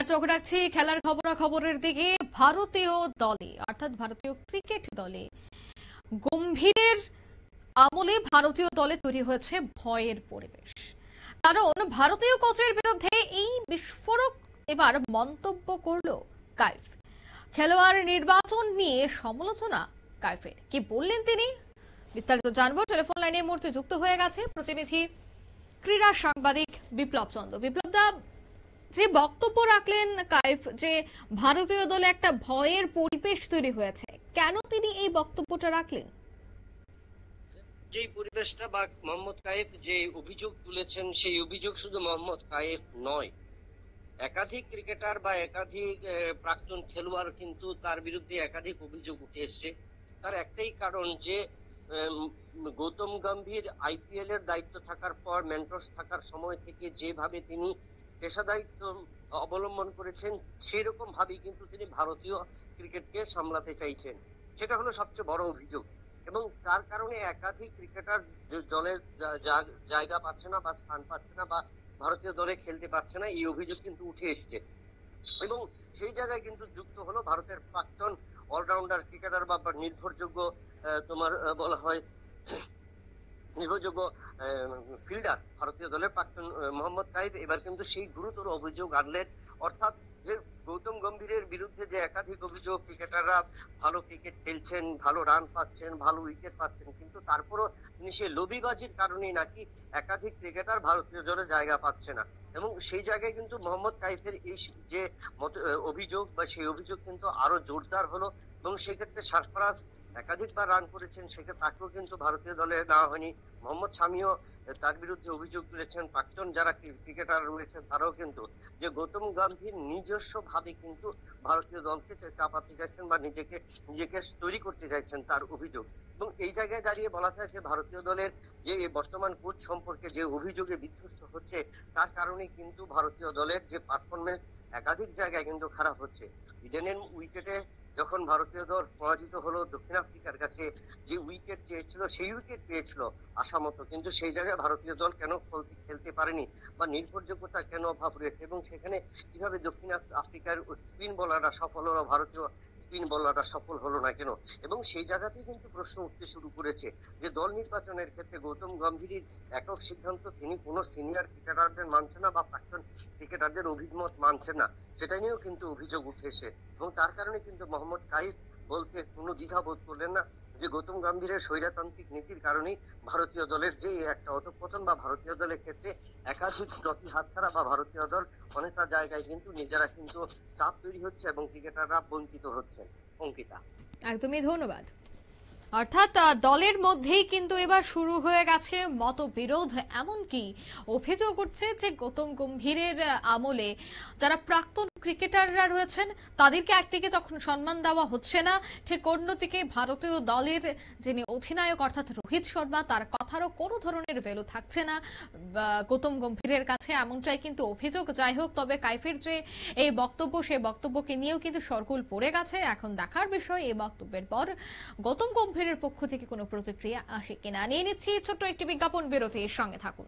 চোখ রাখছি খেলার খবরাখবরের দিকে। ভারতীয় দলে অর্থাৎ ভারতীয় ক্রিকেট দলে গম্ভীরের আমলে ভারতীয় দলে তৈরি হয়েছে ভয়ের পরিবেশ। কারণ ভারতীয় কোচের বিরুদ্ধে এই বিস্ফোরক এবার মন্তব্য করল কাইফ। খেলোয়াড় নির্বাচন নিয়ে সমালোচনা কাইফের, কি বললেন তিনি বিস্তারিত জানবো। টেলিফোন লাইনে এই মুহূর্তে যুক্ত হয়ে গেছে প্রতিনিধি ক্রীড়া সাংবাদিক বিপ্লব চন্দ্র। বিপ্লব দা, যে বক্তব্য রাখলেন কাইফ যে ভারতীয় দলে একটা ভয়ের পরিবেশ তৈরি হয়েছে, কেন তিনি এই বক্তব্যটা রাখলেন? যে পরিবেশটা বা মোহাম্মদ কাইফ যে অভিযোগ তুলেছেন, সেই অভিযোগ শুধু মোহাম্মদ কাইফ নয়, একাধিক ক্রিকেটার বা একাধিক প্রাক্তন খেলোয়াড় কিন্তু তার বিরুদ্ধে একাধিক অভিযোগ উঠে এসছে। তার একটাই কারণ যে গৌতম গম্ভীর আইপিএল এর দায়িত্ব থাকার পর, মেন্টরস থাকার সময় থেকে যেভাবে তিনি পেশাদারিত্ব অবলম্বন করেছেন, সেই রকম ভাবেই কিন্তু তিনি ভারতীয় ক্রিকেটকে সামলাতে চাইছেন। সেটা হলো সবচেয়ে বড় অভিযোগ। এবং তার কারণে একাধিক ক্রিকেটার দলে জায়গা পাচ্ছে না বা স্থান পাচ্ছে না বা ভারতীয় দলে খেলতে পারছে না, এই অভিযোগ কিন্তু উঠে এসছে। এবং সেই জায়গায় কিন্তু যুক্ত হলো ভারতের প্রাক্তন অলরাউন্ডার ক্রিকেটার বা নির্ভরযোগ্য তোমার বলা হয় নির্ভরযোগ্য ফিল্ডার ভারতীয় দলের প্রাক্তন মোহাম্মদ কাইফ এবার কিন্তু সেই গুরুতর অভিযোগ আনলেন। অর্থাৎ যে গৌতম গম্ভীরের বিরুদ্ধে যে একাধিক অভিযোগ, ক্রিকেটাররা ভালো ক্রিকেট খেলছেন, ভালো রান পাচ্ছেন, ভালো উইকেট পাচ্ছেন, কিন্তু তারপরও তিনি সেই লবিবাজির কারণেই নাকি একাধিক ক্রিকেটার ভারতীয় দলে জায়গা পাচ্ছে না। এবং সেই জায়গায় কিন্তু মোহাম্মদ কাইফের এই যে অভিযোগ বা সেই অভিযোগ কিন্তু আরো জোরদার হলো। এবং সেক্ষেত্রে সারফরাজ একাধিকবার রান করেছেন, সেক্ষেত্রে তাকেও কিন্তু ভারতীয় দলে নেওয়া হয়নি। মোহাম্মদ শামিও তার বিরুদ্ধে অভিযোগ তুলেছেন। প্রাক্তন যারা ক্রিকেটার রয়েছেন তারাও কিন্তু যে গৌতম গম্ভীর নিজস্ব ভাবে কিন্তু ভারতীয় দলকে চাপাতে চাইছেন বা নিজেকে তৈরি করতে চাইছেন, তার অভিযোগ। এবং এই জায়গায় দাঁড়িয়ে বলা যায় যে ভারতীয় দলের যে বর্তমান কোচ সম্পর্কে যে অভিযোগে বিধ্বস্ত হচ্ছে, তার কারণে কিন্তু ভারতীয় দলের যে পারফরমেন্স একাধিক জায়গায় কিন্তু খারাপ হচ্ছে। ইডেনের উইকেটে যখন ভারতীয় দল পরাজিত হলো দক্ষিণ আফ্রিকার কাছে, যে উইকেট চেয়েছিল সেই উইকেট পেয়েছিল আশা মতো, কিন্তু সেই জায়গায় ভারতীয় দল কেন খেলতে পারেনি বা নির্ভরযোগ্যতা কেন অভাব রয়েছে, এবং সেখানে কিভাবে দক্ষিণ আফ্রিকার স্পিন বোলাররা সফল হলো, ভারতীয় স্পিন বোলাররা সফল হলো না কেন। এবং সেই জায়গাতেই কিন্তু প্রশ্ন উঠতে শুরু করেছে যে দল নির্বাচনের ক্ষেত্রে গৌতম গম্ভীরের একক সিদ্ধান্ত, তিনি কোনো সিনিয়র ক্রিকেটারদের মানছেন না বা প্রাক্তন ক্রিকেটারদের অভিমত মানছেন না, সেটা নিয়েও কিন্তু অভিযোগ উঠেছে। এবং তার কারণে কিন্তু মোহাম্মদ কাইফ বলতে কোনো দ্বিধা বোধ করলেন না যে গৌতম গম্ভীরের স্বৈরতান্ত্রিক নীতির কারণেই ভারতীয় দলের যে একটা অধঃপতন বা ভারতীয় দলের ক্ষেত্রে একাধিক ট্রফি হাতছাড়া বা ভারতীয় দল অনেকটা জায়গায় কিন্তু নিজেরা কিন্তু চাপ তৈরি হচ্ছে এবং ক্রিকেটাররা বঞ্চিত হচ্ছেন। অঙ্কিতা, একদমই ধন্যবাদ। অর্থাৎ দলের মধ্যেই কিন্তু এবার শুরু হয়ে গেছে মতবিরোধ। এমনকি অভিযোগ উঠছে যে গৌতম গম্ভীরের আমলে যারা প্রাক্তন ক্রিকেটাররা রয়েছেন তাদেরকে একদিকে যখন সম্মান দেওয়া হচ্ছে না, ঠিক অন্যদিকে ভারতীয় দলের যিনি অধিনায়ক অর্থাৎ রোহিত শর্মা, তার কথারও কোনো ধরনের ভ্যালু থাকছে না গৌতম গম্ভীরের কাছে, এমনটাই কিন্তু অভিযোগ। যাই হোক, তবে কাইফের যে এই বক্তব্য, সেই বক্তব্যকে নিয়েও কিন্তু শরগোল পড়ে গেছে। এখন দেখার বিষয় এই বক্তব্যের পর গৌতম গম্ভীরের পক্ষ থেকে কোনো প্রতিক্রিয়া আসে কিনা। নিয়ে নিচ্ছি ছোট্ট একটি বিজ্ঞাপন বিরতি, এর সঙ্গে থাকুন।